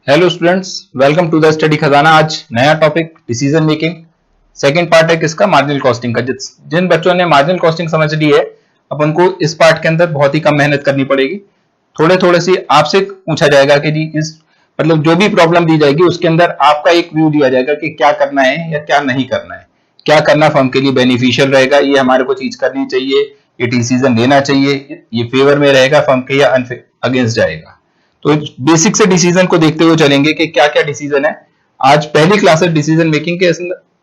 Hello students, welcome to the study Khazana. आज नया topic decision making second part है किसका, मार्जिनल कॉस्टिंग का। जिन बच्चों ने मार्जिनल कॉस्टिंग समझ ली है, अब उनको इस पार्ट के अंदर बहुत ही कम मेहनत करनी पड़ेगी। थोड़े थोड़े सी आपसे पूछा जाएगा कि जी इस मतलब जो भी प्रॉब्लम दी जाएगी उसके अंदर आपका एक व्यू दिया जाएगा कि क्या करना है या क्या नहीं करना है, क्या करना फर्म के लिए बेनिफिशियल रहेगा, ये हमारे को चीज करनी चाहिए, ये डिसीजन लेना चाहिए, ये फेवर में रहेगा फर्म के या अगेंस्ट जाएगा। तो बेसिक से डिसीजन को देखते हुए चलेंगे कि क्या क्या डिसीजन है। आज पहली क्लास है डिसीजन मेकिंग के,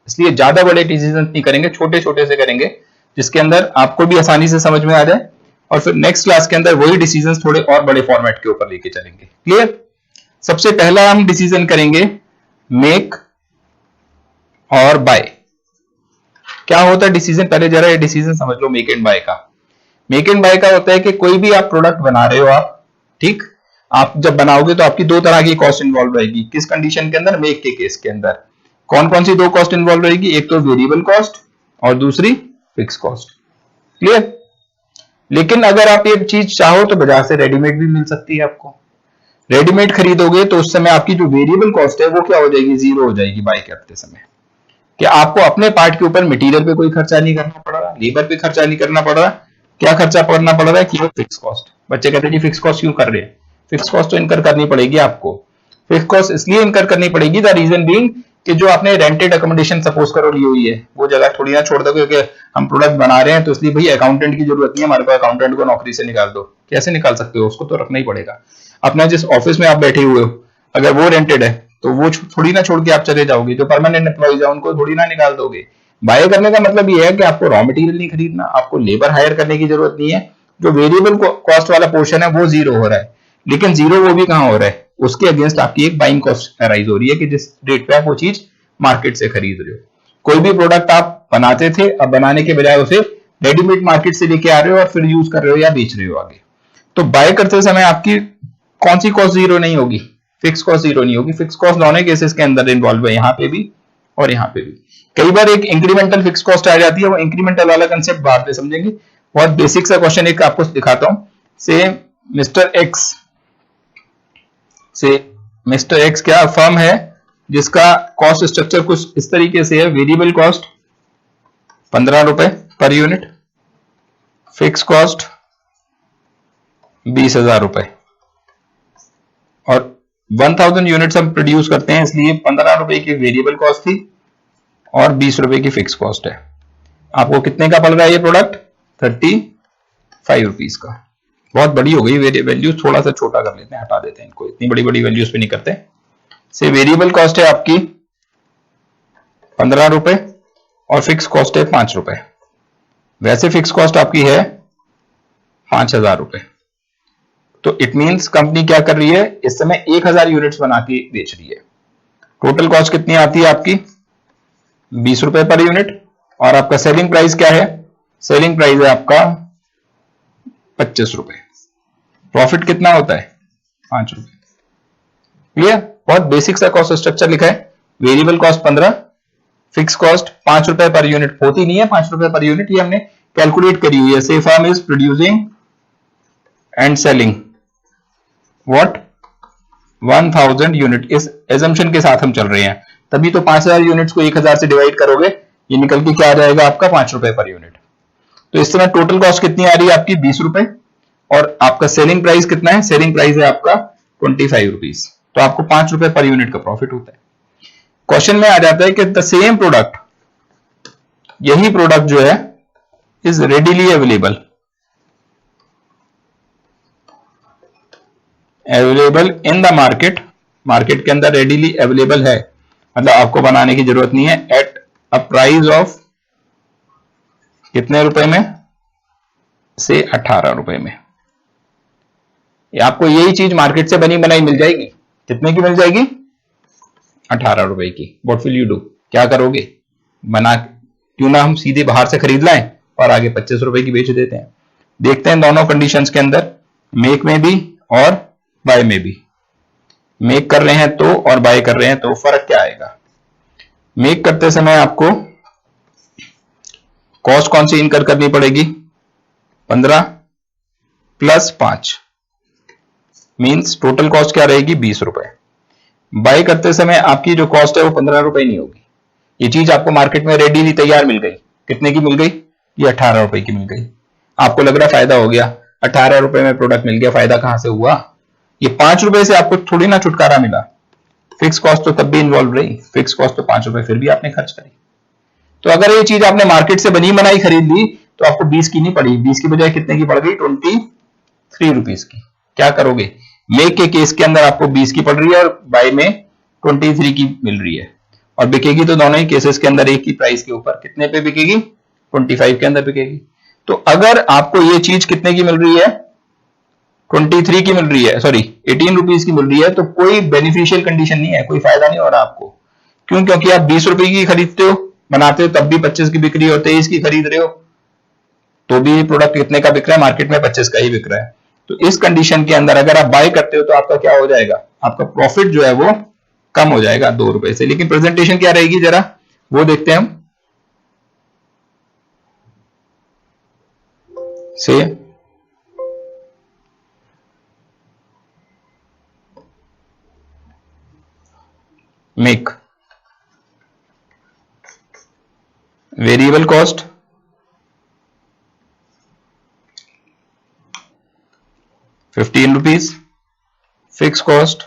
इसलिए ज्यादा बड़े डिसीजन नहीं करेंगे, छोटे छोटे से करेंगे जिसके अंदर आपको भी आसानी से समझ में आ जाए, और फिर नेक्स्ट क्लास के अंदर वही डिसीजन थोड़े और बड़े फॉर्मेट के ऊपर लेके चलेंगे। क्लियर। सबसे पहला हम डिसीजन करेंगे मेक और बाय। क्या होता है डिसीजन, पहले जरा ये डिसीजन समझ लो मेक एंड बाय का। मेक एंड बाय का होता है कि कोई भी आप प्रोडक्ट बना रहे हो आप, ठीक, आप जब बनाओगे तो आपकी दो तरह की कॉस्ट इन्वॉल्व रहेगी। किस कंडीशन के अंदर, मेक के केस के अंदर। कौन कौन सी दो कॉस्ट इन्वॉल्व रहेगी, एक तो वेरिएबल कॉस्ट और दूसरी फिक्स कॉस्ट। क्लियर। लेकिन अगर आप ये चीज चाहो तो बाजार से रेडीमेड भी मिल सकती है आपको। रेडीमेड खरीदोगे तो उस समय आपकी जो वेरिएबल कॉस्ट है वो क्या हो जाएगी, जीरो हो जाएगी बाय करते समय। कि आपको अपने पार्ट के ऊपर मटेरियल पे कोई खर्चा नहीं करना पड़ रहा, लेबर पे खर्चा नहीं करना पड़ रहा, क्या खर्चा करना पड़ रहा है, केवल फिक्स कॉस्ट। बच्चे कहते हैं जी फिक्स कॉस्ट क्यों कर रहे हैं, फिक्स कॉस्ट तो इनकर करनी पड़ेगी आपको। फिक्स कॉस्ट इसलिए इनकर करनी पड़ेगी, द रीजन बीइंग कि जो आपने रेंटेड अकोमोडेशन सपोज करो ली हुई है, वो जगह थोड़ी ना छोड़ दो क्योंकि हम प्रोडक्ट बना रहे हैं तो इसलिए भाई अकाउंटेंट की जरूरत नहीं है हमारे पास, अकाउंटेंट को नौकरी से निकाल दो। कैसे निकाल सकते हो, उसको तो रखना ही पड़ेगा। अपना जिस ऑफिस में आप बैठे हुए हो अगर वो रेंटेड है तो वो थोड़ी ना छोड़ के आप चले जाओगे। जो परमानेंट एम्प्लॉइज है उनको थोड़ी ना निकाल दोगे। बाय करने का मतलब ये है कि आपको रॉ मटेरियल नहीं खरीदना, आपको लेबर हायर करने की जरूरत नहीं है। जो वेरिएबल कॉस्ट वाला पोर्शन है वो जीरो हो रहा है, लेकिन जीरो वो भी कहां हो रहा है, उसके अगेंस्ट आपकी एक बाइंग कॉस्ट अराइज हो रही है कि जिस रेट पे आप वो चीज मार्केट से खरीद रहे हो। कोई भी प्रोडक्ट आप बनाते थे, अब बनाने के बजाय उसे रेडीमेड मार्केट से लेके आ रहे हो और फिर यूज कर रहे हो या बेच रहे हो आगे। तो बाय करते समय आपकी कौन सी कॉस्ट जीरो नहीं होगी, फिक्स कॉस्ट जीरो नहीं होगी। फिक्स कॉस्ट दोनों केसेस के अंदर इन्वॉल्व है, यहाँ पे भी और यहाँ पे भी। कई बार एक इंक्रीमेंटल फिक्स कॉस्ट आ जाती है, वो इंक्रीमेंटल वाला कंसेप्ट बाद में समझेंगे। बहुत बेसिक सा क्वेश्चन एक आपको दिखाता हूं। से मिस्टर एक्स क्या फर्म है जिसका कॉस्ट स्ट्रक्चर कुछ इस तरीके से है। वेरिएबल कॉस्ट 15 रुपए पर यूनिट, फिक्स कॉस्ट 20,000 रुपए, और 1000 यूनिट्स हम प्रोड्यूस करते हैं, इसलिए 15 रुपए की वेरिएबल कॉस्ट थी और 20 रुपए की फिक्स कॉस्ट है। आपको कितने का पड़ रहा है ये प्रोडक्ट, 35 रुपीज का। बहुत बड़ी हो गई वैल्यू, थोड़ा सा छोटा कर लेते हैं, हटा देते हैं इनको, इतनी बड़ी बड़ी वैल्यूज पे नहीं करते। से वेरिएबल कॉस्ट है आपकी 15 रुपए और फिक्स कॉस्ट है 5 रुपए। वैसे फिक्स कॉस्ट आपकी है 5,000 रुपए। तो इट मींस कंपनी क्या कर रही है, इस समय 1000 यूनिट्स बना के बेच रही है। टोटल कॉस्ट कितनी आती है आपकी, 20 रुपए पर यूनिट, और आपका सेलिंग प्राइस क्या है, सेलिंग प्राइस है आपका 25 रुपए। प्रॉफिट कितना होता है, 5 रुपए। क्लियर। बहुत बेसिक सा कॉस्ट स्ट्रक्चर लिखा है। वेरिएबल कॉस्ट 15, फिक्स कॉस्ट 5 रुपए पर यूनिट होती नहीं है, 5 रुपए पर यूनिट ये हमने कैलकुलेट करी हुई है। से firm is producing and selling what 1000 unit, इस एजम्पशन के साथ हम चल रहे हैं, तभी तो 5000 यूनिट्स को 1000 से डिवाइड करोगे, ये निकल के क्या आ जाएगा आपका 5 रुपए पर यूनिट। तो इस समय टोटल कॉस्ट कितनी आ रही है आपकी, 20 रुपए, और आपका सेलिंग प्राइस कितना है, सेलिंग प्राइस है आपका 25 रुपीज। तो आपको 5 रुपए पर यूनिट का प्रॉफिट होता है। क्वेश्चन में आ जाता है कि द सेम प्रोडक्ट, यही प्रोडक्ट जो है is readily available in the market, market के अंदर रेडिली अवेलेबल है, मतलब आपको बनाने की जरूरत नहीं है, एट अ प्राइस ऑफ कितने रुपए में, से 18 रुपए में। आपको यही चीज मार्केट से बनी बनाई मिल जाएगी, कितने की मिल जाएगी, 18 रुपए की। व्हाट विल यू डू, क्या करोगे, बना क्यों ना हम सीधे बाहर से खरीद लाएं और आगे 25 रुपए की बेच देते हैं। देखते हैं दोनों कंडीशंस के अंदर, मेक में भी और बाय में भी। मेक कर रहे हैं तो और बाय कर रहे हैं तो फर्क क्या आएगा। मेक करते समय आपको कॉस्ट कौन सी इनकर करनी पड़ेगी, 15 प्लस 5 मींस टोटल कॉस्ट क्या रहेगी, 20 रुपए। बाय करते समय आपकी जो कॉस्ट है वो 15 रुपए नहीं होगी। ये चीज आपको मार्केट में रेडीली तैयार मिल गई, कितने की मिल गई? ये 18 रुपए की मिल गई। आपको लग रहा फायदा हो गया, 18 रुपए में प्रोडक्ट मिल गया, फायदा कहां से हुआ? ये 5 रुपए से आपको थोड़ी ना छुटकारा मिला, फिक्स कॉस्ट तो तब भी इन्वॉल्व रही, फिक्स कॉस्ट तो 5 रुपए फिर भी आपने खर्च करी। तो अगर ये चीज आपने मार्केट से बनी बनाई खरीद ली तो आपको 20 की नहीं पड़ी, 20 की बजाय कितने की पड़ गई? 23 रुपीज की। क्या करोगे? मेक के केस के अंदर आपको 20 की पड़ रही है और बाय में 23 की मिल रही है, और बिकेगी तो दोनों ही केसेस के अंदर एक ही प्राइस के ऊपर। कितने पे बिकेगी? 25 के अंदर बिकेगी। तो अगर आपको ये चीज कितने की मिल रही है? 23 की मिल रही है, सॉरी 18 रुपीज की मिल रही है, तो कोई बेनिफिशियल कंडीशन नहीं है, कोई फायदा नहीं हो रहा आपको। क्यों? क्योंकि आप 20 रुपए की खरीदते हो, बनाते हो, तब भी 25 की बिक रही हो, 23 की खरीद रहे हो तो भी प्रोडक्ट कितने का बिक रहा है? मार्केट में 25 का ही बिक रहा है। तो इस कंडीशन के अंदर अगर आप बाय करते हो तो आपका क्या हो जाएगा? आपका प्रॉफिट जो है वो कम हो जाएगा 2 रुपए से। लेकिन प्रेजेंटेशन क्या रहेगी जरा वो देखते हैं हम। से make variable cost ₹15, fix cost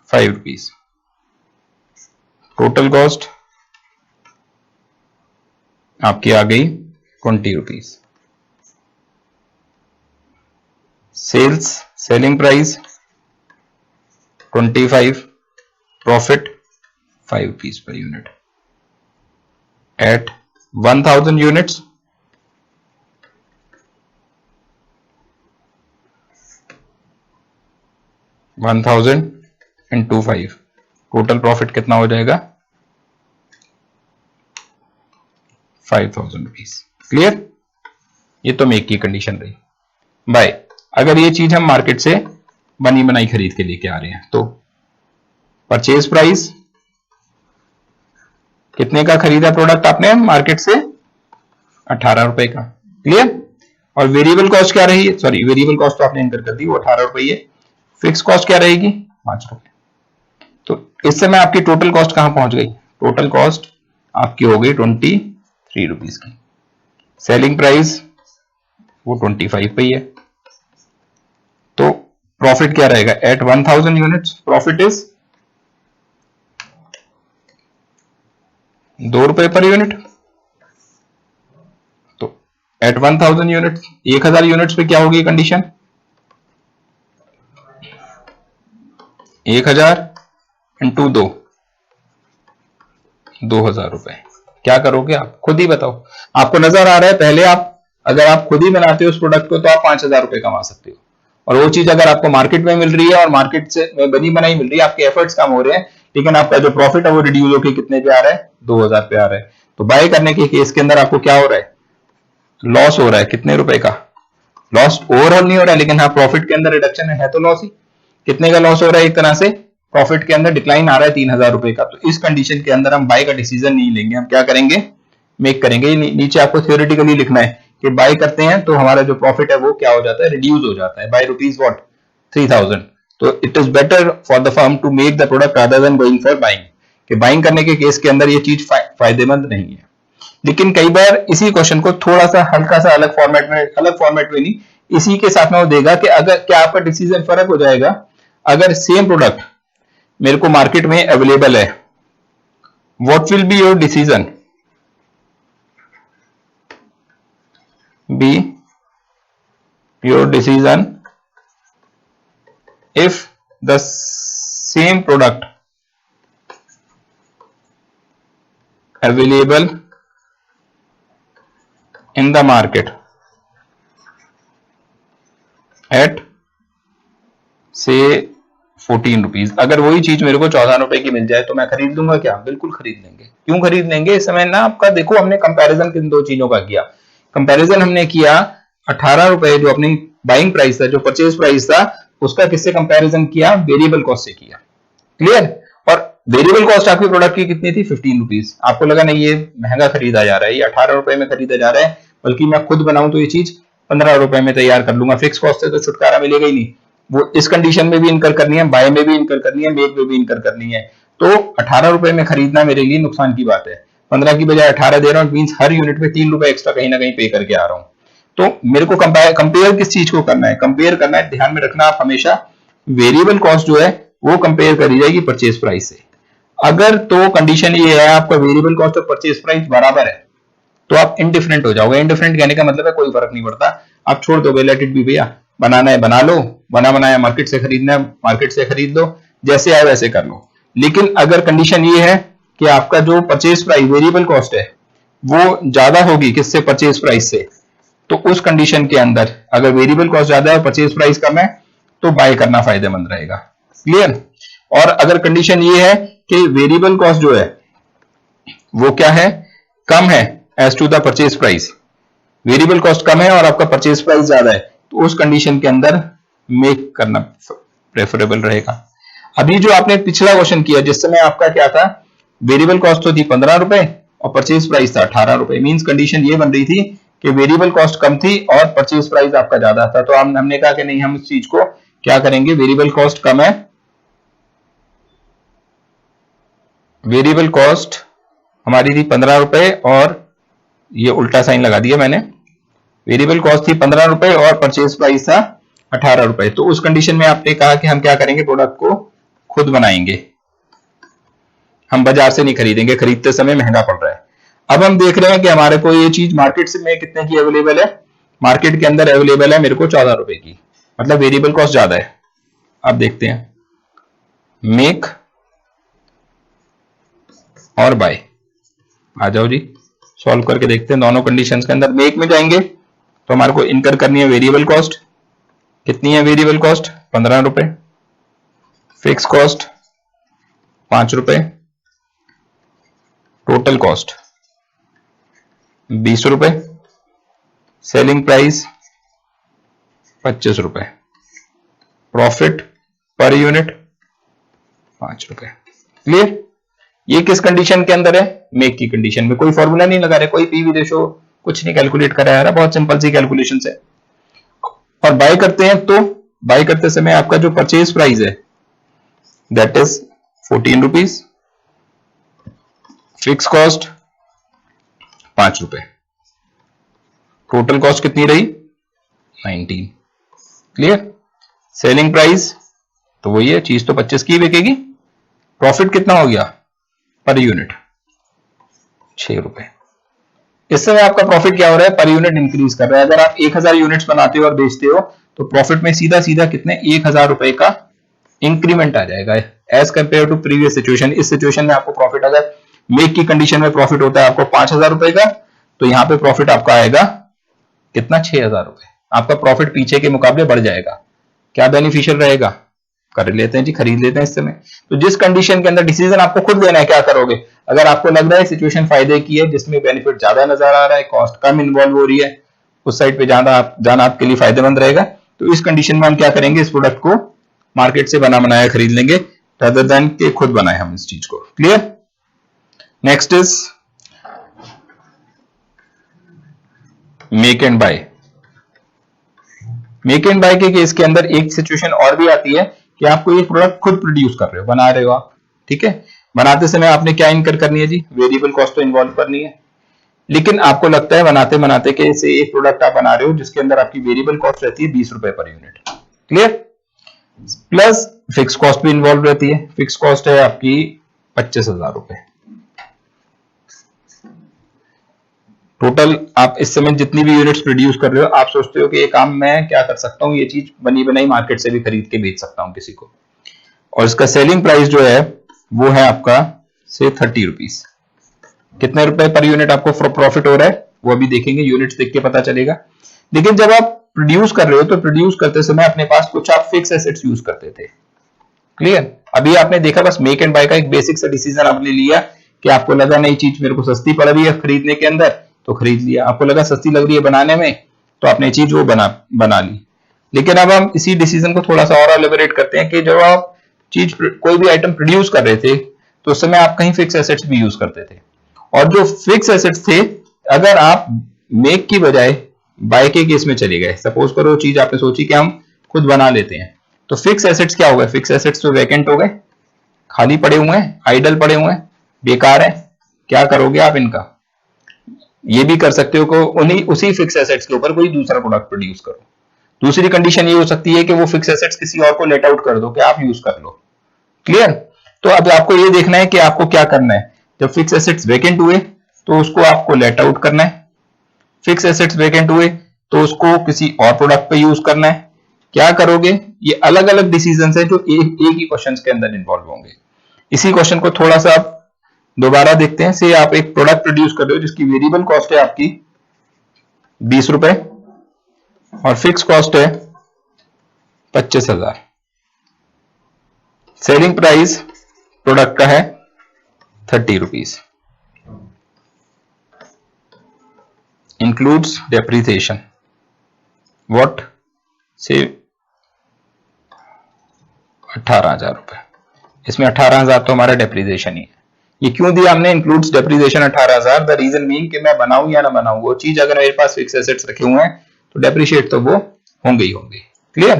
₹5, total cost आपकी आ गई ₹20। Selling price 25, profit ₹5 per unit at 1000 units. 1000 into 5, total profit कितना हो जाएगा? 5000 रुपीज। क्लियर? ये तो मेक की कंडीशन रही। बाय अगर ये चीज हम मार्केट से बनी बनाई खरीद के लेके आ रहे हैं तो परचेज प्राइस कितने का खरीदा प्रोडक्ट आपने मार्केट से? 18 रुपए का। क्लियर? और वेरिएबल कॉस्ट क्या रही? सॉरी वेरिएबल कॉस्ट तो आपने एंटर कर दी, वो 18 रुपए है। फिक्स कॉस्ट क्या रहेगी? 5 रुपए। तो इस समय आपकी टोटल कॉस्ट कहां पहुंच गई? टोटल कॉस्ट आपकी हो गई 23 रुपीज की। सेलिंग प्राइस वो 25 पे ही है। तो प्रॉफिट क्या रहेगा? एट 1000 यूनिट्स प्रॉफिट इज 2 रुपए पर यूनिट। तो एट 1000 यूनिट्स, 1000 यूनिट्स पे क्या होगी कंडीशन? 1000 इंटू 2, 2000 रुपए। क्या करोगे आप? खुद ही बताओ। आपको नजर आ रहा है पहले आप अगर आप खुद ही बनाते हो उस प्रोडक्ट को तो आप 5000 रुपए कमा सकते हो, और वो चीज अगर आपको मार्केट में मिल रही है और मार्केट से बनी बनाई मिल रही है, आपके एफर्ट्स कम हो रहे हैं लेकिन आपका जो प्रॉफिट है वो रिड्यूस होकर कितने पे आ रहा है? 2000 पे आ रहा है। तो बाय करने के केस के अंदर आपको क्या हो रहा है? लॉस हो रहा है। कितने रुपए का लॉस? ओवरऑल नहीं हो रहा है लेकिन हाँ प्रॉफिट के अंदर रिडक्शन है तो लॉस ही। कितने का लॉस हो रहा है? एक तरह से प्रॉफिट के अंदर डिक्लाइन आ रहा है 3000 रुपए का। तो इस कंडीशन के अंदर हम बाय का डिसीजन नहीं लेंगे, हम क्या करेंगे? मेक करेंगे। नीचे आपको थियोरेटिकली लिखना है कि बाय करते हैं तो हमारा जो प्रॉफिट है वो क्या हो जाता है? रिड्यूस हो जाता है बाय रुपीज व्हाट? 3000। तो it is better for the firm to make the product rather than going for buying. कि बाइंग करने के केस के अंदर ये चीज फायदेमंद नहीं है। लेकिन कई बार इसी क्वेश्चन को थोड़ा सा हल्का सा अलग फॉर्मेट में नहीं, इसी के साथ में वो देगा कि अगर क्या आपका डिसीजन फर्क हो जाएगा अगर सेम प्रोडक्ट मेरे को मार्केट में अवेलेबल है, what will be your decision? Be your decision if the same product available in the market at say 14 rupees, अगर वही चीज मेरे को 14 रुपए की मिल जाए तो मैं खरीद लूंगा क्या? बिल्कुल खरीद लेंगे। क्यों खरीद लेंगे? इस समय ना आपका देखो हमने कंपैरिजन किन दो चीजों का किया। कंपैरिजन हमने किया 18 रुपए जो अपनी बाइंग प्राइस था, जो परचेज प्राइस था, उसका किससे कंपैरिजन किया? वेरिएबल कॉस्ट से किया। क्लियर? और वेरिएबल कॉस्ट आपकी प्रोडक्ट की कितनी थी? 15 रुपीज। आपको लगा नहीं ये महंगा खरीदा जा रहा है, ये 18 रुपए में खरीदा जा रहा है, बल्कि मैं खुद बनाऊं तो ये चीज 15 रुपए में तैयार कर लूंगा, फिक्स कॉस्ट से तो छुटकारा मिलेगा ही नहीं। वो इस कंडीशन में भी इनकर करनी है, बाय में भी इनकर करनी है, मेक में भी इनकर करनी है। तो 18 रुपए में खरीदना मेरे लिए नुकसान की बात है। 15 की बजाय 18 दे रहा हूं, मींस हर यूनिट पे 3 रुपए एक्स्ट्रा कहीं ना कहीं पे करके आ रहा हूं। तो मेरे को कंपेयर किस चीज को करना है? कंपेयर करना है, ध्यान में रखना आप हमेशा, वेरिएबल कॉस्ट जो है वो कंपेयर करी जाएगी परचेज प्राइस से। अगर तो कंडीशन ये है आपका वेरिएबल कॉस्ट और परचेज प्राइस बराबर है तो आप इंडिफरेंट हो जाओगे। इंडिफरेंट कहने का मतलब है कोई फर्क नहीं पड़ता, आप छोड़ दोगे, लेट इट बी भैया, बनाना है बना लो, बना बनाया मार्केट से खरीदना है मार्केट से खरीद लो, जैसे आए वैसे कर लो। लेकिन अगर कंडीशन ये है कि आपका जो परचेज प्राइस वेरिएबल कॉस्ट है वो ज्यादा होगी किससे? परचेज प्राइस से, तो उस कंडीशन के अंदर अगर वेरिएबल कॉस्ट ज्यादा है और परचेज प्राइस कम है तो बाय करना फायदेमंद रहेगा। क्लियर? और अगर कंडीशन ये है कि वेरिएबल कॉस्ट जो है वो क्या है? कम है as to the purchase price, variable cost कम है और आपका परचेज प्राइस ज्यादा है, तो उस कंडीशन के अंदर मेक करना प्रेफरेबल रहेगा। अभी जो आपने पिछला क्वेश्चन किया जिस समय आपका क्या था, वेरिएबल कॉस्ट तो थी 15 रुपए और परचेज प्राइस था 18 रुपए, मींस कंडीशन ये बन रही थी कि वेरिएबल कॉस्ट कम थी और परचेज प्राइस आपका ज्यादा था। तो हमने कहा कि नहीं, हम इस चीज को क्या करेंगे, वेरिएबल कॉस्ट कम है, वेरिएबल कॉस्ट हमारी थी 15 रुपए और ये उल्टा साइन लगा दिया मैंने, वेरिएबल कॉस्ट थी 15 रुपए और परचेज प्राइस था 18 रुपए। तो उस कंडीशन में आपने कहा कि हम क्या करेंगे, प्रोडक्ट को खुद बनाएंगे, हम बाजार से नहीं खरीदेंगे, खरीदते समय महंगा पड़ रहा है। अब हम देख रहे हैं कि हमारे को ये चीज मार्केट से में कितने की अवेलेबल है, मार्केट के अंदर अवेलेबल है मेरे को 14 रुपए की, मतलब वेरिएबल कॉस्ट ज्यादा है। अब देखते हैं मेक और बाय, आ जाओ जी सॉल्व करके देखते हैं। दोनों कंडीशंस के अंदर मेक में जाएंगे तो हमारे को इनकर करनी है वेरिएबल कॉस्ट, कितनी है वेरिएबल कॉस्ट? 15 रुपए, फिक्स कॉस्ट 5 रुपए, टोटल कॉस्ट 20 रुपए, सेलिंग प्राइस 25 रुपए, प्रॉफिट पर यूनिट 5 रुपए। क्लियर? ये किस कंडीशन के अंदर है? मेक की कंडीशन में। कोई फॉर्मूला नहीं लगा रहे, कोई पीवी रेशो कुछ नहीं कैलकुलेट करा है, बहुत सिंपल सी कैलकुलेशन है। और बाय करते हैं तो बाय करते समय आपका जो परचेज प्राइस है that is 14 rupees, fix cost 5 रुपए, टोटल कॉस्ट कितनी रही? 19। क्लियर? सेलिंग प्राइस तो वही है, चीज तो 25 की बिकेगी। प्रॉफिट कितना हो गया पर यूनिट? 6 रुपए। इस समय आपका प्रॉफिट क्या हो रहा है? पर यूनिट इंक्रीज कर रहा है। अगर आप 1000 यूनिट्स बनाते हो और बेचते हो तो प्रॉफिट में सीधा सीधा कितने 1000 रुपए का इंक्रीमेंट आ जाएगा as compared to previous situation. इस सिचुएशन में आपको प्रॉफिट, अगर मेक की कंडीशन में प्रॉफिट होता है आपको 5000 रुपए का, तो यहां पे प्रॉफिट आपका आएगा कितना? 6000 रुपए। आपका प्रॉफिट पीछे के मुकाबले बढ़ जाएगा। क्या बेनिफिशियल रहेगा? कर लेते हैं जी, खरीद लेते हैं इस समय। तो जिस कंडीशन के अंदर डिसीजन आपको खुद लेना है, क्या करोगे? अगर आपको लग रहा है सिचुएशन फायदे की है जिसमें बेनिफिट ज्यादा नजर आ रहा है, कॉस्ट कम इन्वॉल्व हो रही है, उस साइड पे जाना आपके लिए फायदेमंद रहेगा। तो इस कंडीशन में हम क्या करेंगे, इस प्रोडक्ट को मार्केट से बना बनाया खरीद लेंगे rather than के खुद बनाए हम इस चीज को। Clear? Next is make and buy. Make and buy के केस के अंदर एक सिचुएशन और भी आती है कि आपको ये प्रोडक्ट खुद प्रोड्यूस कर रहे हो, बना रहे हो आप, ठीक है। बनाते समय आपने क्या इनकर करनी है जी? वेरिएबल कॉस्ट तो इन्वॉल्व करनी है। लेकिन आपको लगता है बनाते बनाते कि इसे एक प्रोडक्ट आप बना रहे हो जिसके अंदर आपकी वेरिएबल कॉस्ट रहती है 20 रुपए per unit. Clear? Plus fix cost भी इन्वॉल्व रहती है। फिक्स कॉस्ट है आपकी 25,000 रुपए। टोटल आप इस समय जितनी भी यूनिट्स प्रोड्यूस कर रहे हो, आप सोचते हो कि ये काम मैं क्या कर सकता हूं, ये चीज बनी बनाई मार्केट से भी खरीद के बेच सकता हूं किसी को। और इसका सेलिंग प्राइस जो है वो है आपका से 30 रुपीज। कितने रुपए पर यूनिट आपको प्रॉफिट हो रहा है वो अभी देखेंगे, यूनिट्स देख के पता चलेगा। लेकिन जब आप प्रोड्यूस कर रहे हो तो प्रोड्यूस करते समय अपने पास कुछ आप फिक्स एसेट्स यूज करते थे। क्लियर? अभी आपने देखा बस मेक एंड बाय का एक बेसिक सा डिसीजन आपने लिया कि आपको लगा नई चीज मेरे को सस्ती पड़ रही है खरीदने के अंदर तो खरीद लिया, आपको लगा सस्ती लग रही है बनाने में तो आपने चीज वो बना ली। लेकिन अब हम इसी डिसीजन को थोड़ा सा और एलिबरेट करते हैं कि जब आप चीज कोई भी आइटम प्रोड्यूस कर रहे थे तो उस समय आप कहीं फिक्स एसेट्स भी यूज करते थे, और जो फिक्स एसेट्स थे अगर आप मेक की बजाय बाय के केस में चले गए, सपोज करो चीज आपने सोची कि हम खुद बना लेते हैं, तो फिक्स एसेट्स क्या हो गए? फिक्स एसेट्स तो वैकेंट हो गए, खाली पड़े हुए हैं, आइडल पड़े हुए हैं, बेकार है। क्या करोगे आप इनका? ये भी कर सकते हो कि उसी फिक्स एसेट्स के ऊपर कोई दूसरा प्रोडक्ट प्रोड्यूस करो। दूसरी कंडीशन ये हो सकती है कि वो फिक्स एसेट्स किसी और को लेट आउट कर दो कि आप यूज कर लो। क्लियर? तो अब आपको ये देखना है कि आपको क्या करना है। जब फिक्स एसेट्स वेकेंट हुए तो उसको आपको लेट आउट करना है, फिक्स एसेट्स वेकेंट हुए तो उसको किसी और प्रोडक्ट पे यूज करना है। क्या करोगे? ये अलग अलग डिसीजन है जो एक ही क्वेश्चन के अंदर इन्वॉल्व होंगे। इसी क्वेश्चन को थोड़ा सा आप दोबारा देखते हैं। से आप एक प्रोडक्ट प्रोड्यूस कर रहे हो जिसकी वेरिएबल कॉस्ट है आपकी 20 रुपए और फिक्स कॉस्ट है 25,000। सेलिंग प्राइस प्रोडक्ट का है 30 रुपीज, इंक्लूड्स डेप्रिसिएशन व्हाट से 18,000 रुपए। इसमें 18,000 तो हमारा डेप्रिसिएशन ही है। ये क्यों दिया हमने includes depreciation 18,000? The reason mean कि मैं बनाऊं या ना बनाऊं, वो चीज अगर मेरे पास फिक्स एसेट्स रखे हुए हैं तो डेप्रिशिएट तो वो होंगे ही होंगे। क्लियर?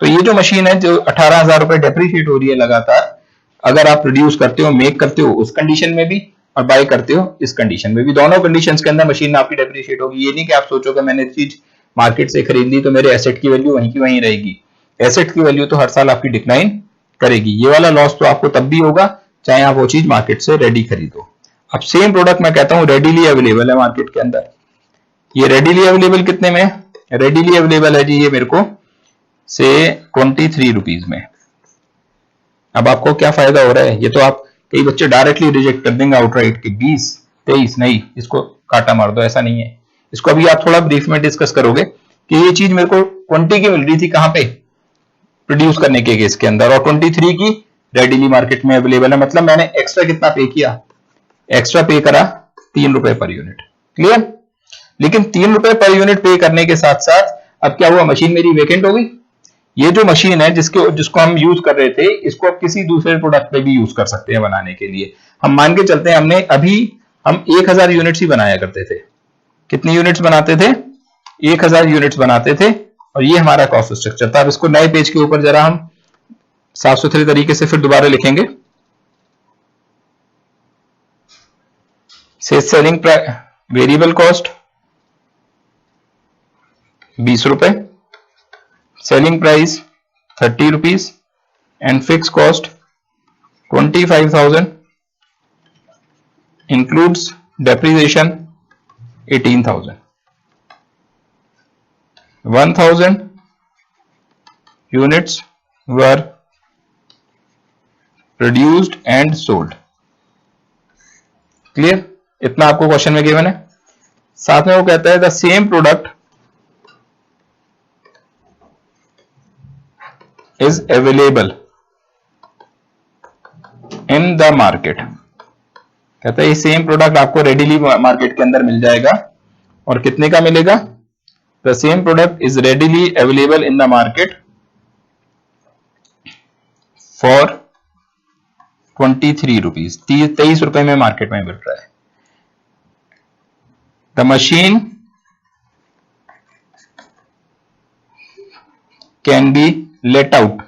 तो ये जो मशीन है जो 18,000 रुपए डेप्रिशिएट हो रही है लगातार, अगर आप प्रोड्यूस करते हो, मेक करते हो उस कंडीशन में भी और बाय करते हो इस कंडीशन में भी, दोनों कंडीशन के अंदर मशीन आपकी डेप्रिशिएट होगी। ये नहीं कि आप सोचो कि मैंने चीज मार्केट से खरीद ली तो मेरे एसेट की वैल्यू वहीं की वहीं रहेगी। एसेट की वैल्यू तो हर साल आपकी डिक्लाइन करेगी। ये वाला लॉस तो आपको तब भी होगा चाहे आप वो चीज मार्केट से रेडी खरीदो। अब सेम प्रोडक्ट मैं कहता हूं रेडीली अवेलेबल है मार्केट के अंदर। ये रेडीली अवेलेबल कितने में? रेडीली अवेलेबल है जी ये मेरे को से 23 रुपीज में। अब आपको क्या फायदा हो रहा है? ये तो आप कई बच्चे डायरेक्टली रिजेक्ट कर देंगे आउटराइट कि 20 23 नहीं, इसको काटा मार दो। ऐसा नहीं है। इसको अभी आप थोड़ा ब्रीफ में डिस्कस करोगे कि ये चीज मेरे को 20 की मिल रही थी कहां पे? प्रोड्यूस करने के केस के अंदर, और 23 की रेडीली मार्केट में अवेलेबल है। मतलब मैंने एक्स्ट्रा कितना पे किया? एक्स्ट्रा पे करा 3 रुपए पर यूनिट। क्लियर? लेकिन 3 रुपए पर यूनिट पे करने के साथ साथ अब क्या हुआ? मशीन मेरी वेकेंट हो गई। ये जो मशीन है जिसको हम यूज कर रहे थे, इसको अब किसी दूसरे प्रोडक्ट पे भी यूज कर सकते हैं बनाने के लिए। हम मान के चलते हैं हम 1000 यूनिट्स ही बनाया करते थे। कितनी यूनिट्स बनाते थे? 1000 यूनिट्स बनाते थे और ये हमारा कॉस्ट स्ट्रक्चर था। अब इसको नए पेज के ऊपर जरा हम साफ सुथरे तरीके से फिर दोबारा लिखेंगे। सेलिंग वेरिएबल कॉस्ट 20 रुपए, selling price 30 rupees and fix cost 25,000 includes depreciation 18,000। 1,000 units were produced and sold। Clear? इतना आपको क्वेश्चन में गिवन है। साथ में वो कहता है the same product is available in the market. कहता है ये सेम प्रोडक्ट आपको रेडीली मार्केट के अंदर मिल जाएगा। और कितने का मिलेगा? The same product is readily available in the market for 23 rupees. 23 रुपए में मार्केट में मिल रहा है। The machine can be let out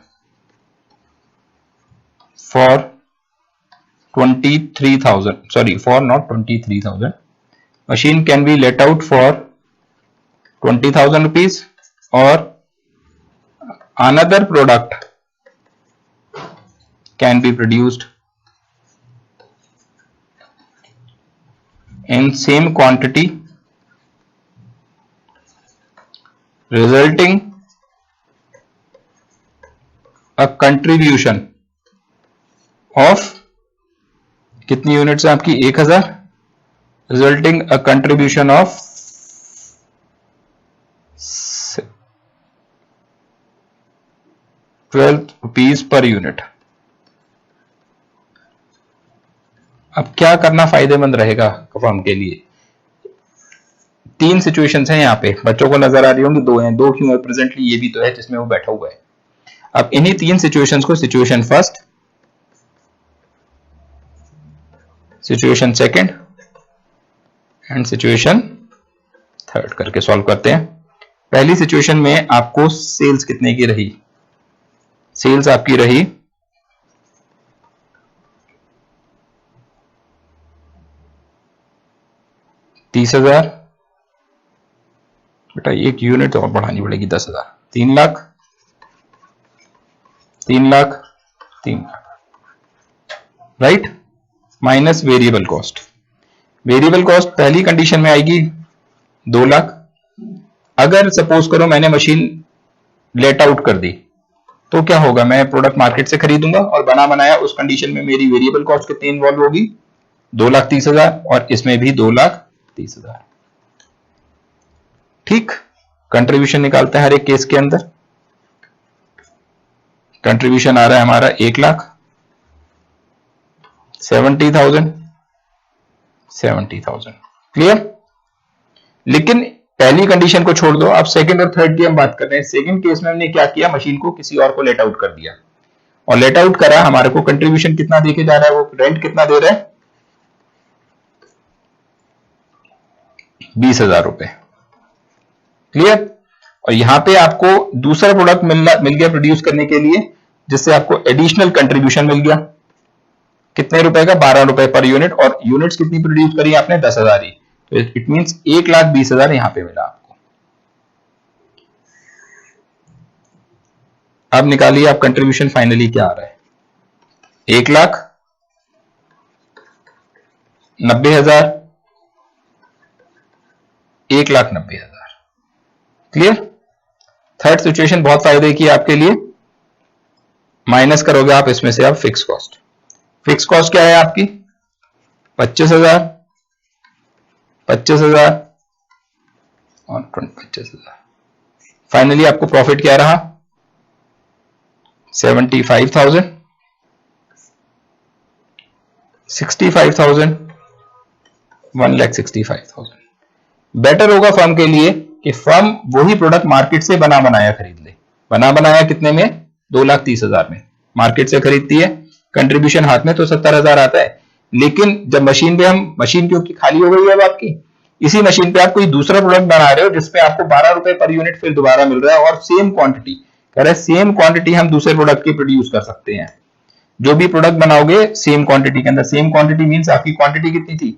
for 23,000, sorry, for not 23,000, machine can be let out for 20,000 rupees or another product can be produced in same quantity resulting a contribution of कितनी units है आपकी? 1000, resulting a contribution of 12 rupees per unit. अब क्या करना फायदेमंद रहेगा firm के लिए? 3 सिचुएशंस हैं यहाँ पे, बच्चों को नजर आ रही होंगी 2 हैं। 2 क्यों है? प्रेजेंटली ये भी तो है जिसमें वो बैठा हुआ है। अब इन्हीं 3 सिचुएशंस को situation first, situation second and situation third करके सॉल्व करते हैं। पहली सिचुएशन में आपको सेल्स कितने की रही? सेल्स आपकी रही 30,000। बेटा एक यूनिट और बढ़ानी पड़ेगी, 10,000। 3 lakh, 3 lakh, 3 lakh, right. Minus variable cost. Variable cost पहली कंडीशन में आएगी 2 लाख। अगर सपोज करो मैंने मशीन लेट आउट कर दी तो क्या होगा, मैं प्रोडक्ट मार्केट से खरीदूंगा और बना बनाया, उस कंडीशन में मेरी वेरिएबल कॉस्ट कितनी इन्वॉल्व होगी, 2,30,000, और इसमें भी 2,30,000। ठीक, कंट्रीब्यूशन निकालते हैं हर एक केस के अंदर। कंट्रीब्यूशन आ रहा है हमारा 1 लाख, 70,000, 70,000। क्लियर। लेकिन पहली कंडीशन को छोड़ दो, आप सेकंड और थर्ड की हम बात कर रहे हैं। सेकंड केस में हमने क्या किया, मशीन को किसी और को लेट आउट कर दिया, और लेट आउट करा, हमारे को कंट्रीब्यूशन कितना देके जा रहा है, वो रेंट कितना दे रहा है, 20,000 रुपए। क्लियर। और यहां पे आपको दूसरा प्रोडक्ट मिल गया प्रोड्यूस करने के लिए, जिससे आपको एडिशनल कंट्रीब्यूशन मिल गया। कितने रुपए का, 12 रुपए पर यूनिट, और यूनिट्स कितनी प्रोड्यूस करी आपने, 10,000 ही। तो इट मींस 1,20,000 यहां पे मिला आपको। अब निकालिए आप कंट्रीब्यूशन फाइनली क्या आ रहा है, 1,90,000, 1,90,000। क्लियर। थर्ड सिचुएशन बहुत फायदे की आपके लिए। माइनस करोगे आप इसमें से आप फिक्स कॉस्ट। फिक्स कॉस्ट क्या है आपकी, 25,000, 25,000 और 25,000। फाइनली आपको प्रॉफिट क्या रहा, 75,000, 65,000, 1,65,000। बेटर होगा फर्म के लिए कि फर्म वही प्रोडक्ट मार्केट से बना बनाया खरीद ले। बना बनाया कितने में, 2,30,000 में मार्केट से खरीदती है। कंट्रीब्यूशन हाथ में तो 70,000 आता है, लेकिन जब मशीन पे हम, मशीन क्योंकि खाली हो गई है अब आपकी, इसी मशीन पे आप कोई दूसरा प्रोडक्ट बना रहे हो जिसपे आपको 12 रुपए पर यूनिट फिर दोबारा मिल रहा है, और सेम क्वांटिटी, कह रहे सेम क्वांटिटी हम दूसरे प्रोडक्ट की प्रोड्यूस कर सकते हैं। जो भी प्रोडक्ट बनाओगे सेम क्वांटिटी के अंदर, सेम क्वांटिटी मींस आपकी क्वांटिटी कितनी थी,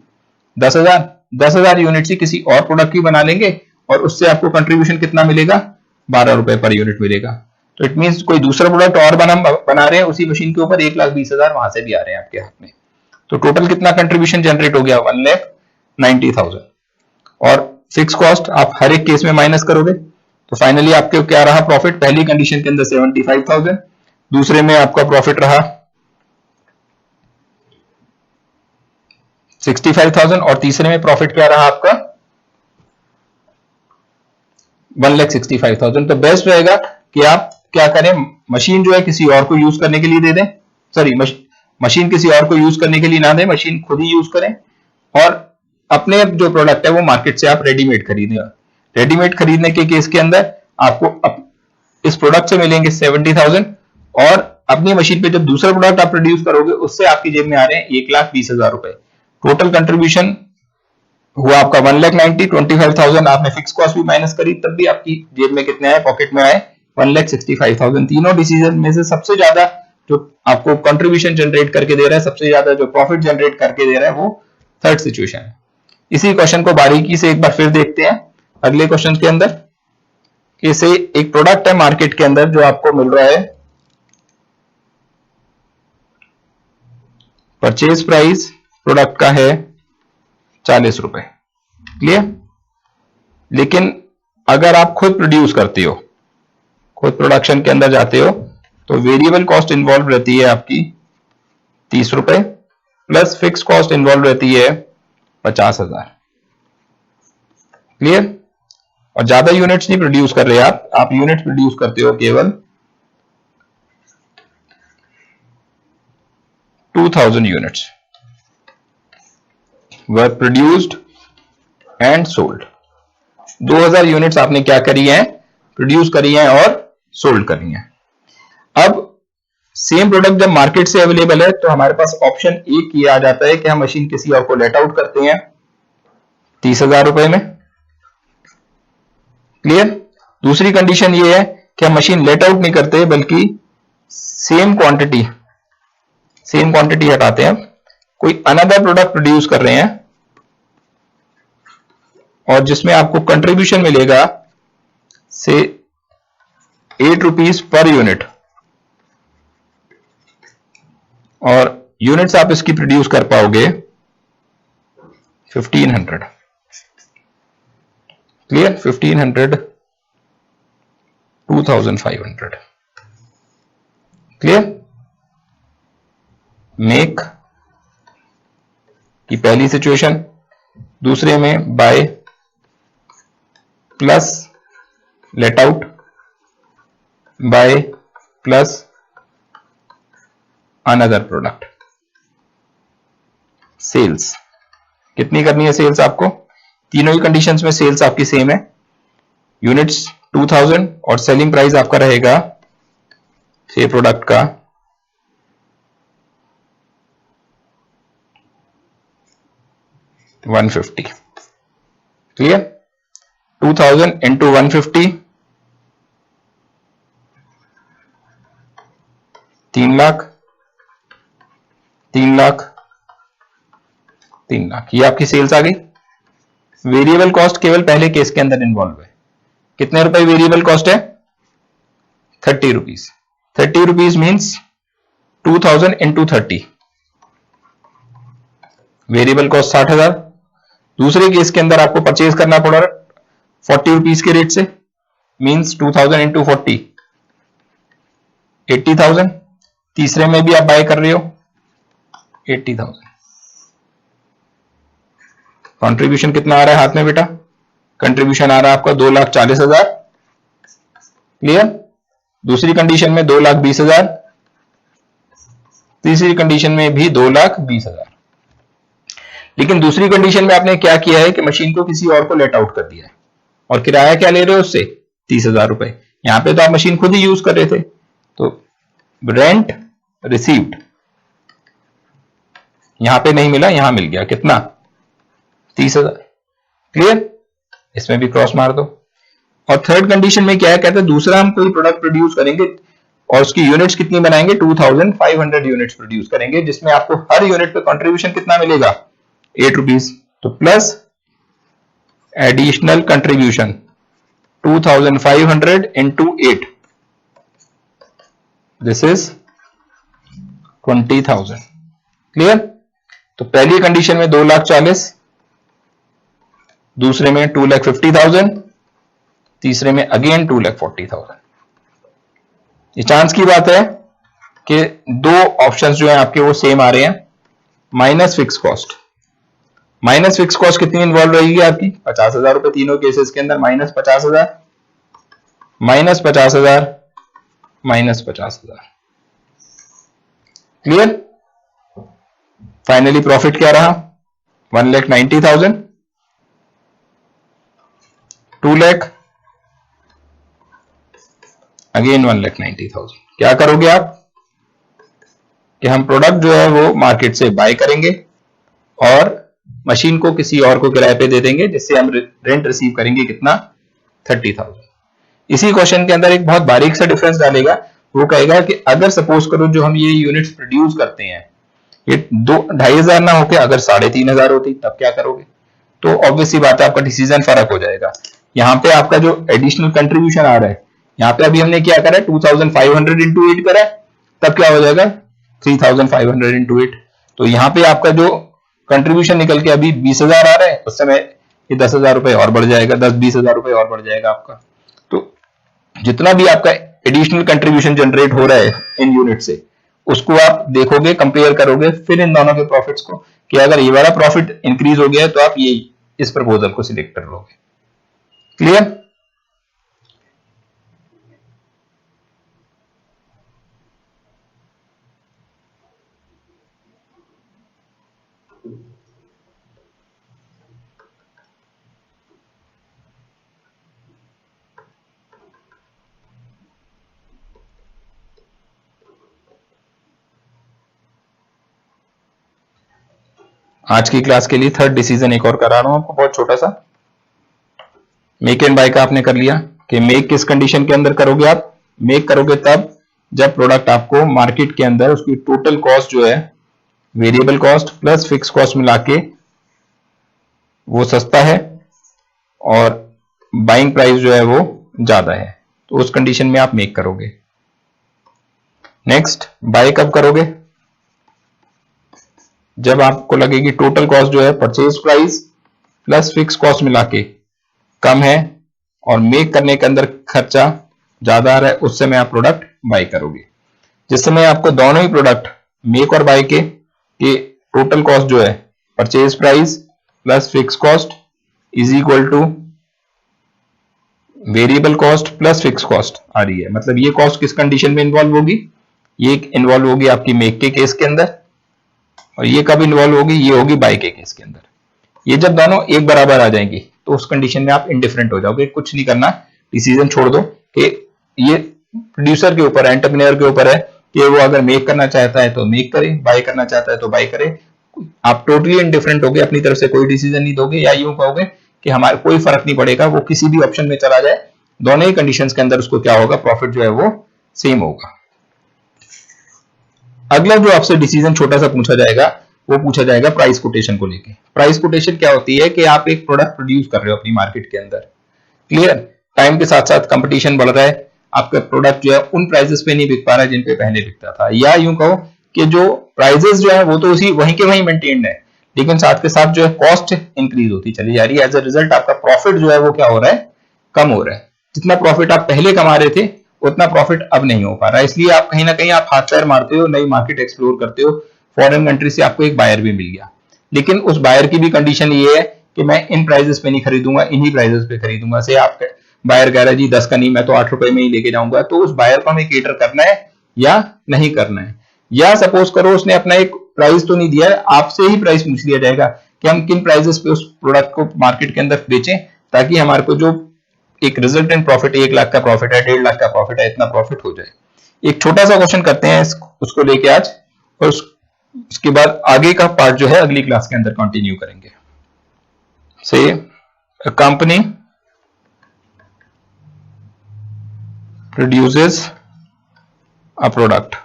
10,000, 10,000 यूनिट ही किसी और प्रोडक्ट की बना लेंगे, और उससे आपको कंट्रीब्यूशन कितना मिलेगा, 12 रुपए पर यूनिट मिलेगा। तो इट मींस कोई दूसरा प्रोडक्ट और बना रहे हैं उसी मशीन के ऊपर, 1,20,000 वहां से भी आ रहे हैं आपके हाथ में। तो टोटल कितना कंट्रीब्यूशन जनरेट हो गया, 1,90,000। और फिक्स कॉस्ट आप हर एक केस में माइनस करोगे, तो फाइनली आपके क्या रहा प्रॉफिट, पहली कंडीशन के अंदर 75,000, दूसरे में आपका प्रॉफिट रहा 65,000, और तीसरे में प्रॉफिट क्या रहा आपका, 1,65,000। तो बेस्ट रहेगा कि आप क्या करें, मशीन जो है किसी और को यूज करने के लिए दे दें, सॉरी मशीन किसी और को यूज करने के लिए ना दें, मशीन खुद ही यूज करें, और अपने जो प्रोडक्ट है वो मार्केट से आप रेडीमेड खरीदें। रेडीमेड खरीदने के केस के अंदर आपको इस प्रोडक्ट से मिलेंगे 70,000, और अपनी मशीन पे जब दूसरा प्रोडक्ट आप प्रोड्यूस करोगे उससे आपकी जेब में आ रहे हैं 1,20,000 रुपए। टोटल कंट्रीब्यूशन हुआ आपका 1,90,000, 25,000 आपने फिक्स कॉस्ट भी माइनस करी, तब भी आपकी जेब में कितने आए, पॉकेट में आए 1,65,000। तीनों डिसीजन में से सबसे ज्यादा जो आपको कंट्रीब्यूशन जनरेट करके दे रहा है, सबसे ज्यादा जो प्रॉफिट जनरेट करके दे रहा है, वो थर्ड सिचुएशन है। इसी क्वेश्चन को बारीकी से एक बार फिर देखते हैं अगले क्वेश्चन के अंदर। इसे एक प्रोडक्ट है मार्केट के अंदर जो आपको मिल रहा है, परचेज प्राइस प्रोडक्ट का है 40 रुपए। क्लियर। लेकिन अगर आप खुद प्रोड्यूस करते हो, खुद प्रोडक्शन के अंदर जाते हो, तो वेरिएबल कॉस्ट इन्वॉल्व रहती है आपकी 30 रुपए, प्लस फिक्स कॉस्ट इन्वॉल्व रहती है 50,000। क्लियर। और ज्यादा यूनिट्स नहीं प्रोड्यूस कर रहे आप यूनिट्स प्रोड्यूस करते हो केवल 2,000 units were produced and sold। 2,000 units आपने क्या करी है, प्रोड्यूस करी है और सोल्ड करी है। अब सेम प्रोडक्ट जब मार्केट से अवेलेबल है तो हमारे पास ऑप्शन एक ये आ जाता है कि हम मशीन किसी और को लेट आउट करते हैं 30,000 रुपए में। क्लियर। दूसरी कंडीशन ये है कि हम मशीन लेट आउट नहीं करते बल्कि सेम क्वांटिटी हटाते हैं, कोई अनदर प्रोडक्ट प्रोड्यूस कर रहे हैं और जिसमें आपको कंट्रीब्यूशन मिलेगा से 8 रुपीज पर यूनिट, और यूनिट्स आप इसकी प्रोड्यूस कर पाओगे 1500। क्लियर? 1500 2500। क्लियर? मेक की पहली सिचुएशन, दूसरे में buy plus let out, buy plus another product. Sales कितनी करनी है? सेल्स आपको तीनों ही कंडीशंस में सेल्स आपकी सेम है, यूनिट्स 2000 और सेलिंग प्राइस आपका रहेगा से प्रोडक्ट का 150। क्लियर? 2000 इंटू 150 3 लाख, 3 लाख, 3 लाख, ये आपकी सेल्स आ गई। वेरिएबल कॉस्ट केवल पहले केस के अंदर इन्वॉल्व है। कितने रुपए वेरिएबल कॉस्ट है? 30 rupees. 30 rupees means 2000 into 30, variable cost 60,000। दूसरे केस के अंदर आपको परचेज करना पड़ रहा 40 रुपीज के रेट से, मीन्स 2000 इंटू 40 80,000। तीसरे में भी आप बाय कर रहे हो 80,000। कंट्रीब्यूशन कितना आ रहा है हाथ में बेटा? कंट्रीब्यूशन आ रहा है आपका 2,40,000। क्लियर? दूसरी कंडीशन में 2,20,000, तीसरी कंडीशन में भी 2,20,000। लेकिन दूसरी कंडीशन में आपने क्या किया है कि मशीन को किसी और को लेट आउट कर दिया है, और किराया क्या ले रहे हो उससे? 30,000 रुपए। यहां पे तो आप मशीन खुद ही यूज कर रहे थे, तो रेंट रिसीव्ड यहां पे नहीं मिला, यहां मिल गया। कितना? 30,000। क्लियर? इसमें भी क्रॉस मार दो। और थर्ड कंडीशन में क्या है? कहते हैं दूसरा हम कोई प्रोडक्ट प्रोड्यूस करेंगे और उसकी यूनिट्स कितनी बनाएंगे? 2500 यूनिट्स प्रोड्यूस करेंगे, जिसमें आपको हर यूनिट पे कंट्रीब्यूशन कितना मिलेगा? 8 रुपीज। तो plus additional contribution 2500 into 8, this is 20,000। Clear? तो पहली कंडीशन में 2,40,000, दूसरे में 2,50,000, तीसरे में अगेन 2,40,000। ये चांस की बात है कि दो ऑप्शंस जो हैं आपके वो सेम आ रहे हैं। Minus fix cost, minus fix cost कितनी इन्वॉल्व रहेगी आपकी? 50,000 रुपए तीनों केसेस के अंदर। Minus 50,000, minus 50,000, minus 50,000। Clear? Finally profit क्या रहा? 1,90,000, 2 लाख, अगेन 1,90,000। क्या करोगे आप कि हम प्रोडक्ट जो है वो मार्केट से बाय करेंगे और मशीन को किसी और को किराए पे दे देंगे, जिससे हम रेंट रिसीव करेंगे। कितना? 30,000। इसी क्वेश्चन के अंदर एक बहुत बारीक सा डिफरेंस डालेगा। वो कहेगा कि अगर सपोज करो जो हम ये यूनिट्स प्रोड्यूस करते हैं ये 2,500 ना होके अगर 3,500 होती, तब क्या करोगे? तो ऑब्वियसली बात है आपका डिसीजन फर्क हो जाएगा। यहाँ पे आपका जो एडिशनल कंट्रीब्यूशन आ रहा है, यहाँ पे अभी हमने क्या करा है? 2,500 इंटू 8 करा है, तब क्या हो जाएगा? 3,500 इंटू 8। तो यहाँ पे आपका जो कंट्रीब्यूशन निकल के अभी 20,000 आ रहा है, उस समय ये 10,000 रुपए और बढ़ जाएगा, 10-20,000 रुपए और बढ़ जाएगा आपका। तो जितना भी आपका एडिशनल कंट्रीब्यूशन जनरेट हो रहा है इन यूनिट से, उसको आप देखोगे, कंपेयर करोगे फिर इन दोनों के प्रॉफिट्स को, कि अगर ये वाला प्रॉफिट इंक्रीज हो गया है तो आप ये इस प्रपोजल को सिलेक्ट कर लोगे। क्लियर? आज की क्लास के लिए थर्ड डिसीजन एक और करा रहा हूं आपको, बहुत छोटा सा। मेक एंड बाय का आपने कर लिया कि मेक किस कंडीशन के अंदर करोगे? आप मेक करोगे तब जब प्रोडक्ट आपको मार्केट के अंदर उसकी टोटल कॉस्ट जो है variable cost plus fix cost मिला के वो सस्ता है और बाइंग प्राइस जो है वो ज्यादा है, तो उस कंडीशन में आप मेक करोगे। नेक्स्ट, बाय कब करोगे? जब आपको लगे कि टोटल कॉस्ट जो है purchase price plus fix cost मिला के कम है और मेक करने के अंदर खर्चा ज्यादा आ रहा है, उस समय आप प्रोडक्ट बाय करोगे। जिस समय आपको दोनों ही प्रोडक्ट मेक और बाय के टोटल कॉस्ट जो है purchase price plus fix cost is equal to variable cost plus fix cost आ रही है, मतलब ये कॉस्ट किस कंडीशन में इन्वॉल्व होगी? ये इन्वॉल्व होगी आपकी मेक के केस के अंदर, और ये कब इन्वॉल्व होगी? ये होगी बाय के केस के अंदर। ये जब दोनों एक बराबर आ जाएंगी तो उस कंडीशन में आप इंडिफरेंट हो जाओगे, कुछ नहीं करना, डिसीजन छोड़ दो कि ये प्रोड्यूसर के ऊपर, एंटरप्रेन्योर के ऊपर है कि वो अगर मेक करना चाहता है तो मेक करे, बाय करना चाहता है तो बाय करे। आप टोटली इंडिफरेंट होगे, अपनी तरफ से कोई डिसीजन नहीं दोगे, या यूं कहोगे कि हमारा कोई फर्क नहीं पड़ेगा, वो किसी भी ऑप्शन में चला जाए, दोनों ही कंडीशंस के अंदर उसको क्या होगा? प्रॉफिट जो है वो सेम होगा। अगला जो आपसे डिसीजन छोटा सा पूछा जाएगा वो पूछा जाएगा प्राइस कोटेशन को लेके। प्राइस कोटेशन क्या होती है कि आप एक प्रोडक्ट प्रोड्यूस कर रहे हो अपनी मार्केट के अंदर, क्लियर, टाइम के साथ साथ कंपटीशन बढ़ रहा है, आपका प्रोडक्ट जो है उन प्राइसेस पे नहीं बिक पा रहा है जिन पे पहले बिकता था, या यूं कहो कि जो प्राइसेस जो है वो तो उसी वहीं के वहीं मेंटेन्ड है, लेकिन साथ के साथ जो है कॉस्ट इंक्रीज होती चली जा रही है। एज अ रिजल्ट आपका प्रॉफिट जो है वो क्या हो रहा है? कम हो रहा है। जितना प्रॉफिट आप पहले कमा रहे थे उतना प्रॉफिट अब नहीं हो पा रहा है, इसलिए आप कहीं ना कहीं आप हाथ पैर मारते हो, नई मार्केट एक्सप्लोर करते हो, फॉरेन कंट्री से आपको एक बायर भी मिल गया, लेकिन उस बायर की भी कंडीशन ये है कि मैं इन प्राइसेस पे नहीं खरीदूंगा, इन्हीं प्राइसेस पे खरीदूंगा। से आप बायर कह रहा है जी 10 का नहीं, मैं तो 8 रुपए में ही लेके जाऊंगा, तो उस बायर को हमें केटर करना है या नहीं करना है? या सपोज करो उसने अपना एक प्राइस तो नहीं दिया है, आपसे ही प्राइस पूछ लिया जाएगा कि हम किन प्राइसेस पे उस प्रोडक्ट को मार्केट के अंदर बेचें ताकि हमारे को जो एक रिजल्टेंट प्रॉफिट 1 लाख का प्रॉफिट है, 1.5 लाख का प्रॉफिट है, इतना प्रॉफिट हो जाए। एक छोटा सा क्वेश्चन करते हैं उसको लेके आज, और उसके बाद आगे का पार्ट जो है अगली क्लास के अंदर कंटिन्यू करेंगे। से a company produces a product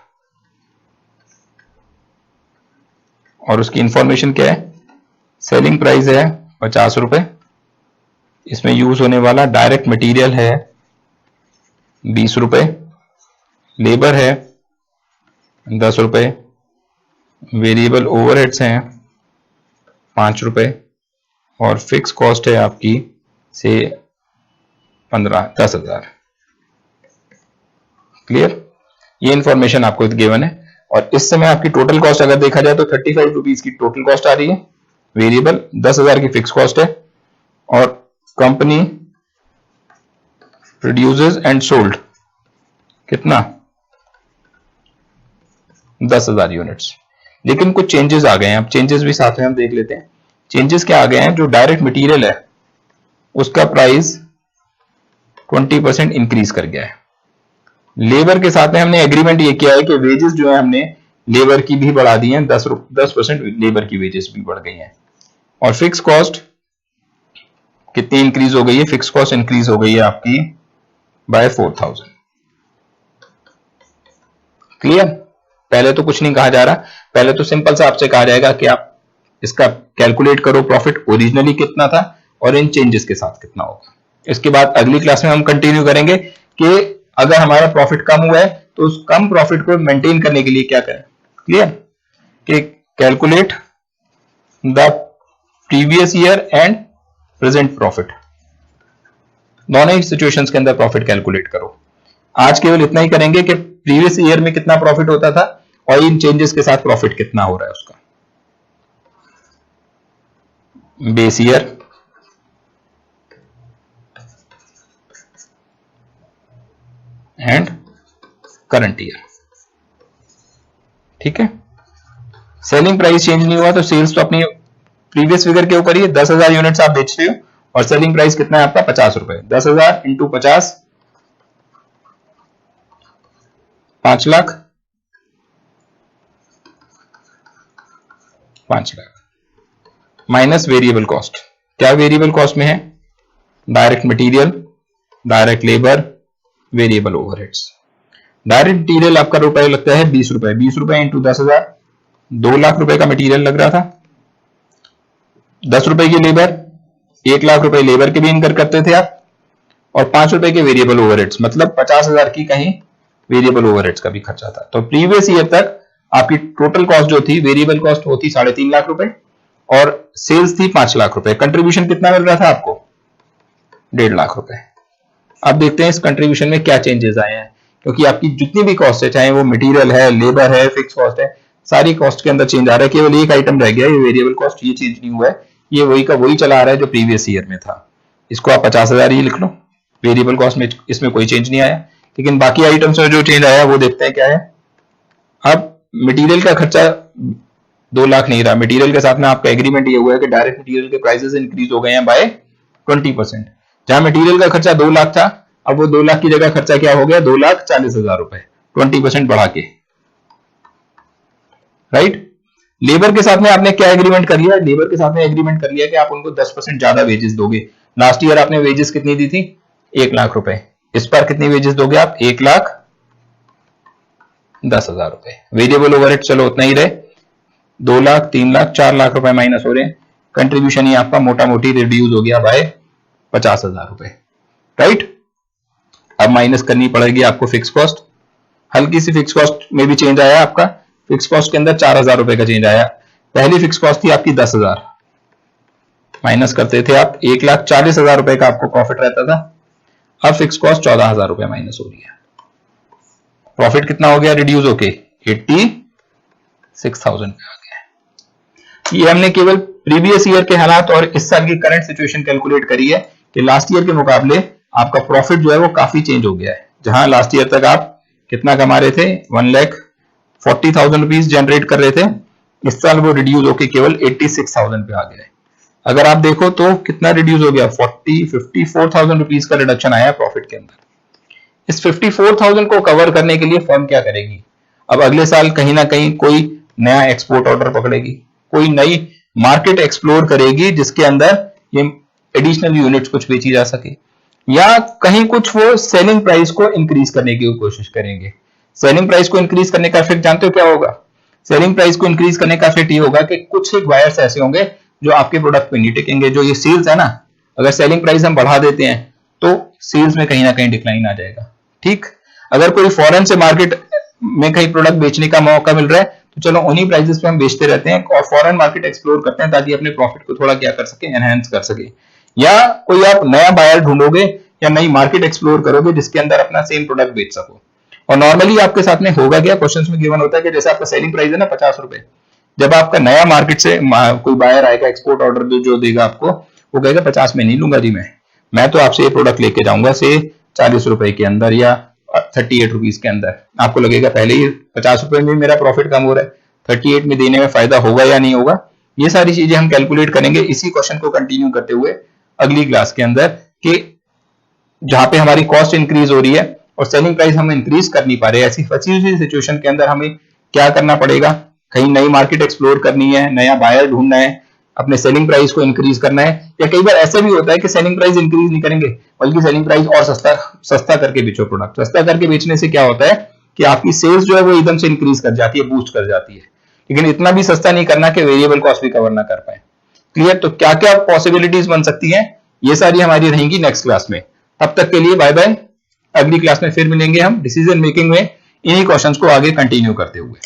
और उसकी इंफॉर्मेशन क्या है? सेलिंग प्राइस है 50 रुपए, इसमें यूज होने वाला डायरेक्ट मटेरियल है 20 रुपए, लेबर है 10 रुपए, वेरिएबल ओवरहेड्स हैं 5 रुपए, और फिक्स कॉस्ट है आपकी से 10,000। क्लियर? ये इंफॉर्मेशन आपको गिवन है, और इस समय आपकी टोटल कॉस्ट अगर देखा जाए तो 35 रुपीज की टोटल कॉस्ट आ रही है, वेरिएबल 10,000 की फिक्स कॉस्ट है, और कंपनी प्रोड्यूसेस एंड सोल्ड कितना? 10,000 यूनिट्स। लेकिन कुछ चेंजेस आ गए हैं, अब चेंजेस भी साथ में हम देख लेते हैं। चेंजेस क्या आ गए हैं? जो डायरेक्ट मटेरियल है उसका प्राइस 20% इंक्रीज कर गया है। लेबर के साथ में हमने एग्रीमेंट ये किया है कि वेजेस जो है हमने लेबर की भी बढ़ा दी हैं, 10% लेबर की वेजेस भी बढ़ गई हैं। और फिक्स कॉस्ट कितनी इंक्रीज हो गई है? फिक्स कॉस्ट इंक्रीज हो गई है आपकी बाय 4,000। क्लियर? पहले तो कुछ नहीं कहा जा रहा, पहले तो सिंपल सा आपसे कहा जाएगा कि आप इसका कैलकुलेट करो प्रॉफिट ओरिजिनली कितना था और इन चेंजेस के साथ कितना होगा। इसके बाद अगली क्लास में हम कंटिन्यू करेंगे कि अगर हमारा प्रॉफिट कम हुआ है तो उस कम प्रॉफिट को मेंटेन करने के लिए क्या करें। क्लियर? कि calculate the previous year and present profit, दोनों ही सिचुएशंस के अंदर प्रॉफिट कैलकुलेट करो। आज केवल इतना ही करेंगे कि प्रीवियस ईयर में कितना प्रॉफिट होता था और इन चेंजेस के साथ प्रॉफिट कितना हो रहा है उसका। Base year, and current year. ठीक है? सेलिंग प्राइस चेंज नहीं हुआ तो सेल्स तो अपनी प्रीवियस फिगर के ऊपर ही है, 10,000 यूनिट्स आप बेच रहे हो और सेलिंग प्राइस कितना है आपका? 50 रुपए। 10,000 into 50, 5 lakh, 5 lakh minus variable cost. क्या वेरिएबल कॉस्ट में है? Direct material, direct labour, variable overheads. Direct material आपका रुपए लगता है 20 रुपए, 20 रुपए इंटू 10,000, 2 लाख रुपए का मटीरियल लग रहा था। 10 रुपए की लेबर, 1 लाख रुपए लेबर के भी इनकर करते थे आप, और 5 रुपए के वेरिएबल ओवरहेड्स, मतलब 50,000 की कहीं वेरिएबल ओवरहेड्स का भी खर्चा था। तो प्रीवियस ईयर तक आपकी टोटल कॉस्ट जो थी, वेरिएबल कॉस्ट होती 3.5 लाख रुपए और सेल्स थी 5 लाख रुपए। कंट्रीब्यूशन कितना मिल रहा था आपको? 1.5 लाख रुपए। अब देखते हैं इस कंट्रीब्यूशन में क्या चेंजेस आए हैं, क्योंकि आपकी जितनी भी कॉस्ट है, चाहे वो मटेरियल है, लेबर है, फिक्स कॉस्ट है, सारी कॉस्ट के अंदर चेंज आ रहा है। केवल एक आइटम रह गया, ये वेरिएबल कॉस्ट, ये चेंज नहीं हुआ है, ये वही का वही चला आ रहा है जो प्रीवियस ईयर में था। इसको आप 50,000 ही लिख लो। वेरिएबल कॉस्ट में इसमें कोई चेंज नहीं आया, लेकिन बाकी आइटम्स में जो चेंज आया वो देखते हैं क्या है। अब मटेरियल का खर्चा 2 लाख नहीं रहा। मटेरियल के साथ में आपका एग्रीमेंट ये हुआ है कि डायरेक्ट मटेरियल के प्राइसेस इंक्रीज हो गए हैं बाय 20%। जहां मटेरियल का खर्चा 2 लाख था, अब वो 2 लाख की जगह खर्चा क्या हो गया? 2,40,000 रुपए, 20% बढ़ा के, राइट। लेबर के साथ में आपने क्या एग्रीमेंट कर लिया? लेबर के साथ में एग्रीमेंट कर लिया कि आप उनको 10% ज्यादा वेजेस दोगे। लास्ट ईयर आपने वेजेस कितनी दी थी? 1 लाख रुपए। इस पर कितनी वेजेस दोगे आप? 1,10,000 रुपए। वेरिएबल ओवरहेड चलो उतना ही रहे, 2 लाख, 3 लाख, 4 लाख रुपए माइनस हो रहे हैं। कंट्रीब्यूशन ही आपका मोटा मोटी रिड्यूस हो गया बाय 50,000 रुपए, राइट। अब माइनस करनी पड़ेगी आपको फिक्स कॉस्ट। हल्की सी फिक्स कॉस्ट में भी चेंज आया आपका। फिक्स कॉस्ट के अंदर 4,000 रुपए का चेंज आया। पहली फिक्स कॉस्ट थी आपकी 10,000, माइनस करते थे आप 1,40,000 रुपए का आपको प्रॉफिट रहता था। अब फिक्स कॉस्ट 14,000 रुपए माइनस हो रही है। प्रॉफिट कितना हो गया रिड्यूस होके? 86,000 पे आ गया। ये हमने केवल प्रीवियस ईयर के हालात और इस साल की करंट सिचुएशन कैलकुलेट करी है कि लास्ट ईयर के मुकाबले आपका प्रॉफिट जो है वो काफी चेंज हो गया है। जहां लास्ट ईयर तक आप कितना कमा रहे थे? 1,40,000 रुपीज जनरेट कर रहे थे, इस साल वो रिड्यूस होके केवल 86,000 पे आ गया है। अगर आप देखो तो कितना रिड्यूस हो गया? 54,000 रुपीज का रिडक्शन आया प्रॉफिट के अंदर। इस 54,000 को कवर करने के लिए फर्म क्या करेगी? अब अगले साल कहीं ना कहीं कोई नया एक्सपोर्ट ऑर्डर पकड़ेगी, कोई नई मार्केट एक्सप्लोर करेगी जिसके अंदर ये एडिशनल यूनिट्स कुछ बेची जा सके, या कहीं कुछ वो सेलिंग प्राइस को इंक्रीज करने की कोशिश करेंगे। सेलिंग प्राइस को इंक्रीज करने का इफेक्ट जानते हो क्या होगा? सेलिंग प्राइस को इंक्रीज करने का इफेक्ट ये होगा कि कुछ एक बायर्स ऐसे होंगे जो आपके प्रोडक्ट पे नहीं टिकेंगे। जो ये सेल्स है ना, अगर सेलिंग प्राइस हम बढ़ा देते हैं तो सेल्स में कहीं ना कहीं डिक्लाइन आ जाएगा, ठीक। अगर कोई फॉरेन से मार्केट में कहीं प्रोडक्ट बेचने का मौका मिल रहा है तो चलो उन्हीं प्राइसेस पे हम बेचते रहते हैं और फॉरेन मार्केट एक्सप्लोर करते हैं ताकि अपने प्रॉफिट को थोड़ा क्या कर सके, एनहांस कर सके। या कोई आप नया बायर ढूंढोगे या नई मार्केट एक्सप्लोर करोगे जिसके अंदर अपना सेम प्रोडक्ट बेच सको। और नॉर्मली आपके साथ में होगा क्या, क्वेश्चंस में गिवन होता है कि जैसे आपका सेलिंग प्राइस है ना 50 रुपए, जब आपका नया मार्केट से कोई बायर आएगा, एक्सपोर्ट ऑर्डर जो देगा आपको, वो कहेगा 50 में नहीं लूंगा जी, मैं तो आपसे ये प्रोडक्ट लेके जाऊंगा से 40 रुपए के अंदर या 38 रुपीज के अंदर। आपको लगेगा पहले ही 50 रुपए में मेरा प्रॉफिट कम हो रहा है, 38 में देने में फायदा होगा या नहीं होगा, ये सारी चीजें हम कैलकुलेट करेंगे इसी क्वेश्चन को कंटिन्यू करते हुए अगली क्लास के अंदर, कि जहां पे हमारी कॉस्ट इंक्रीज हो रही है और सेलिंग प्राइस हम इंक्रीज कर नहीं पा रहे, ऐसी फंसी हुई सिचुएशन के अंदर हमें क्या करना पड़ेगा। कहीं नई मार्केट एक्सप्लोर करनी है, नया बायर ढूंढना है, अपने सेलिंग प्राइस को इंक्रीज करना है, या कई बार ऐसा भी होता है कि सेलिंग प्राइस इंक्रीज नहीं करेंगे बल्कि सेलिंग प्राइस और सस्ता करके बेचो प्रोडक्ट। सस्ता करके बेचने से क्या होता है कि आपकी सेल्स जो है वो एकदम से इंक्रीज कर जाती है, बूस्ट कर जाती है, लेकिन इतना भी सस्ता नहीं करना कि वेरिएबल कॉस्ट भी कवर ना कर पाए। क्लियर? तो क्या क्या पॉसिबिलिटीज बन सकती हैं, ये सारी हमारी रहेंगी नेक्स्ट क्लास में। तब तक के लिए बाय बाय। अगली क्लास में फिर मिलेंगे हम डिसीजन मेकिंग में इन्हीं क्वेश्चंस को आगे कंटिन्यू करते हुए।